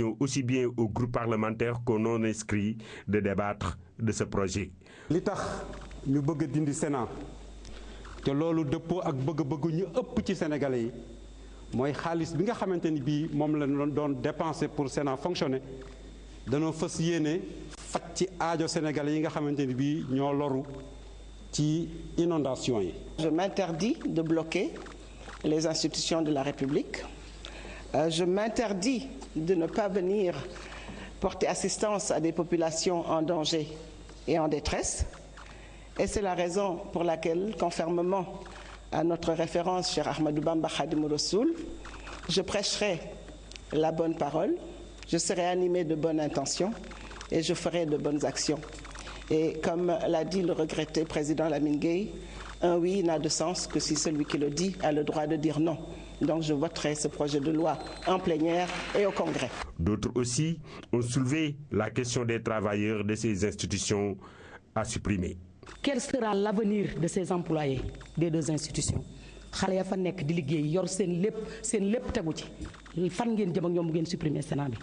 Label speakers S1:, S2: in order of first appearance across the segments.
S1: aussi bien au groupe parlementaire qu'aux non-inscrits de débattre de ce projet.
S2: li tax ñu bëgg dindi Sénat te loolu dëppoo ak bëgg-bëgg ñu ëpp ci Sénégalais yi mooy xaalis bi nga xamante ni bii moom la doon dépenser pour Sénat fonctionner danoo fas yéene faj ci aajo Sénégalais yi nga xamante ni bii ñoo loru ci inondation yi.
S3: Je m'interdis de bloquer les institutions de la République. Je m'interdis de ne pas venir porter assistance à des populations en danger et en détresse. Et c'est la raison pour laquelle, conformément à notre référence, cher Ahmadou Bamba Khadimou Rassoul, je prêcherai la bonne parole, je serai animé de bonnes intentions et je ferai de bonnes actions. Et comme l'a dit le regretté président Lamine Gueye, un oui n'a de sens que si celui qui le dit a le droit de dire non. Donc je voterai ce projet de loi en plénière et au Congrès.
S1: D'autres aussi ont soulevé la question des travailleurs de ces institutions à supprimer.
S4: Quel sera l'avenir de ces employés des deux institutions? Xale ya fa nekk di liggéey yor seen lépp tegu ci fan ngeen jëm ak ñoom ngeen supprimer Sénat bi.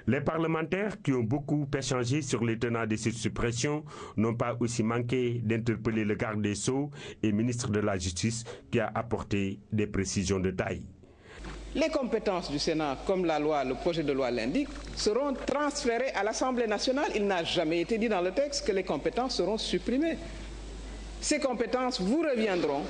S1: Les parlementaires qui ont beaucoup échangé sur les tenants de cette suppression n'ont pas aussi manqué d'interpeller le garde des Sceaux et ministre de la Justice qui a apporté des précisions de taille.
S5: Les compétences du Sénat, comme la loi, le projet de loi l'indique, seront transférées à l'Assemblée nationale. Il n'a jamais été dit dans le texte que les compétences seront supprimées. Ces compétences vous reviendront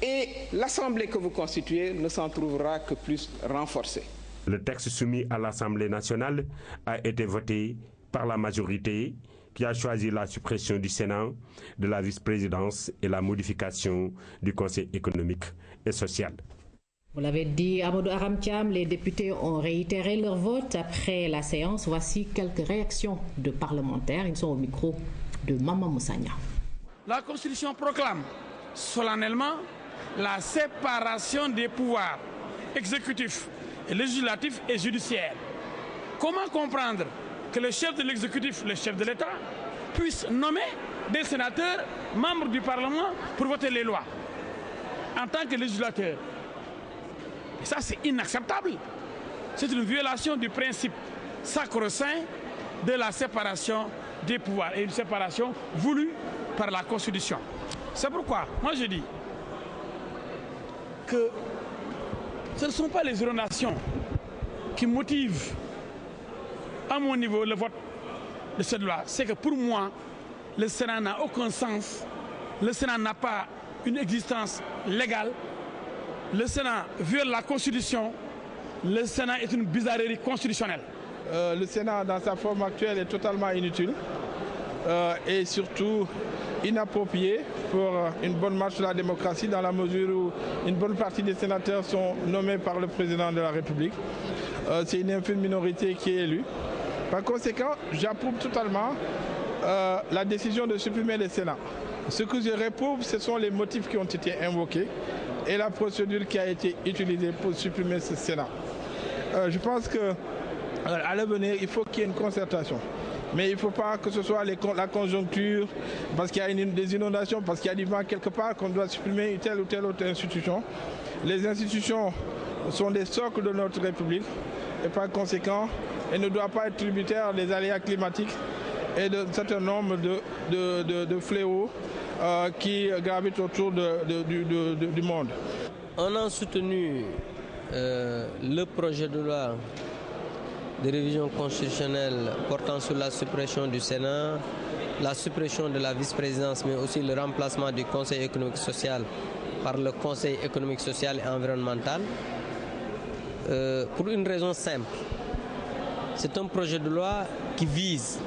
S5: et l'Assemblée que vous constituez ne s'en trouvera que plus renforcée.
S1: Le texte soumis à l'Assemblée nationale a été voté par la majorité qui a choisi la suppression du Sénat, de la vice-présidence et la modification du Conseil économique et social.
S6: Vous l'avez dit, Amadou Aram Thiam, les députés ont réitéré leur vote après la séance. Voici quelques réactions de parlementaires. Ils sont au micro de Mama Moussagna.
S7: La Constitution proclame solennellement la séparation des pouvoirs exécutifs, législatifs et judiciaires. Comment comprendre que le chef de l'exécutif, le chef de l'État, puisse nommer des sénateurs, membres du Parlement, pour voter les lois en tant que législateur? Et ça, c'est inacceptable. C'est une violation du principe sacro-saint de la séparation des pouvoirs et une séparation voulue par la Constitution. C'est pourquoi, moi je dis que ce ne sont pas les inondations qui motivent à mon niveau le vote de cette loi. C'est que pour moi, le Sénat n'a aucun sens, le Sénat n'a pas une existence légale. Le Sénat viole la Constitution. Le Sénat est une bizarrerie constitutionnelle.
S8: Le Sénat, dans sa forme actuelle, est totalement inutile et surtout inapproprié pour une bonne marche de la démocratie dans la mesure où une bonne partie des sénateurs sont nommés par le président de la République. C'est une infime minorité qui est élue. Par conséquent, j'approuve totalement la décision de supprimer le Sénat. Ce que je réprouve, ce sont les motifs qui ont été invoqués et la procédure qui a été utilisée pour supprimer ce Sénat. Je pense qu'à l'avenir, il faut qu'il y ait une concertation. Mais il ne faut pas que ce soit la conjoncture, parce qu'il y a des inondations, parce qu'il y a du vent quelque part, qu'on doit supprimer telle ou telle autre institution. Les institutions sont des socles de notre République et par conséquent, elles ne doivent pas être tributaires des aléas climatiques et d'un certain nombre de fléaux qui gravitent autour du monde.
S9: On a soutenu le projet de loi de révision constitutionnelle portant sur la suppression du Sénat, la suppression de la vice-présidence, mais aussi le remplacement du Conseil économique et social par le Conseil économique, social et environnemental, pour une raison simple. C'est un projet de loi qui vise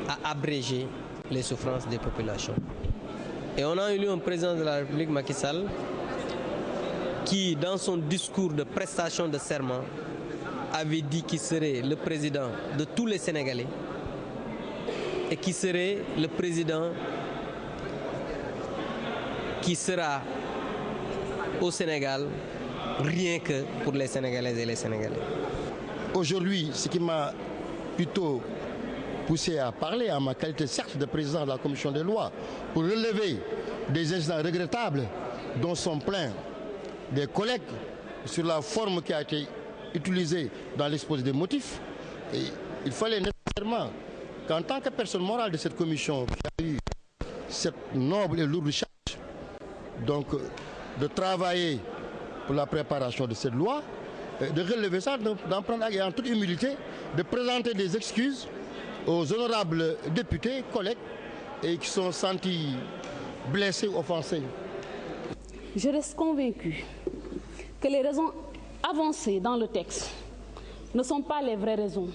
S9: à abréger les souffrances des populations. Et on a élu un président de la République, Macky Sall, qui, dans son discours de prestation de serment, avait dit qu'il serait le président de tous les Sénégalais et qui serait le président qui sera au Sénégal rien que pour les Sénégalaises et les Sénégalais.
S10: Aujourd'hui, ce qui m'a plutôt poussé à parler en ma qualité certes de président de la commission des lois pour relever des incidents regrettables dont sont pleins des collègues sur la forme qui a été utilisé dans l'exposé des motifs. Et il fallait nécessairement qu'en tant que personne morale de cette commission qui a eu cette noble et lourde charge, donc de travailler pour la préparation de cette loi, de relever ça, d'en prendre acte et en toute humilité, de présenter des excuses aux honorables députés, collègues, et qui sont sentis blessés, offensés.
S11: Je reste convaincu que les raisons avancées dans le texte ne sont pas les vraies raisons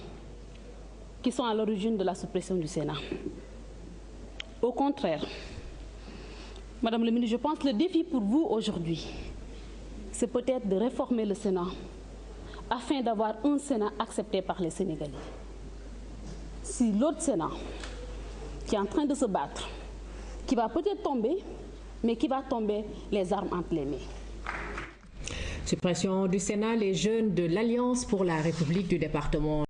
S11: qui sont à l'origine de la suppression du Sénat. Au contraire, Madame le ministre, je pense que le défi pour vous aujourd'hui, c'est peut-être de réformer le Sénat afin d'avoir un Sénat accepté par les Sénégalais. Si l'autre Sénat, qui est en train de se battre, qui va peut-être tomber, mais qui va tomber les armes entre les mains.
S6: Suppression du Sénat, les jeunes de l'Alliance pour la République du département